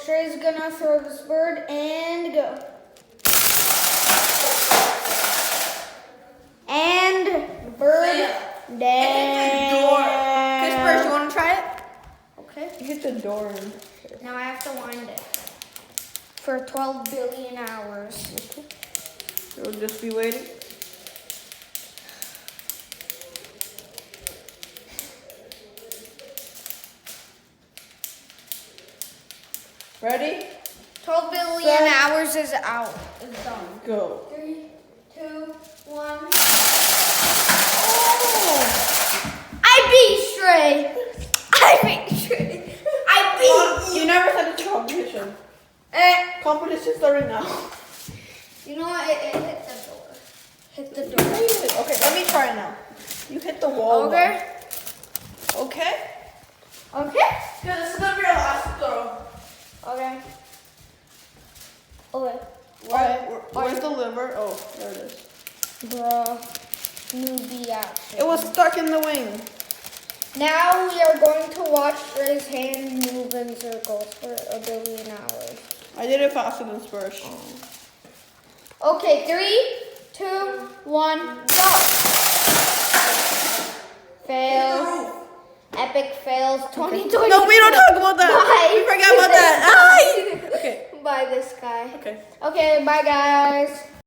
Shrey's gonna throw this bird and go. And the bird dead. Chris, first, you want to try it? Okay. You hit the door. Now I have to wind it for 12 billion hours. We'll just be waiting. Ready? 12 billion Set. hours is out. Is done. Go. 3, 2, 1. Oh! I beat Shrey. I beat Shrey. I beat You never said it's a competition. Competition starting now. You know what? It hit the door. Hit the door. Okay, let me try it now. You hit the wall. Okay. now. Okay? Okay. Yeah, this is gonna be our last throw. Okay. Okay. Where's the liver? Oh, there it is. Bruh. Newbie action. It was stuck in the wing. Now we are going to watch Shrey's hand move in circles for a billion hours. I did it faster than Spurs. Okay, 3, 2, 1, go! Fail. Epic fails 2020. No, we don't talk about that. Bye. We forgot about that. Ay! Okay. Bye, this guy. Okay. Okay, bye, guys.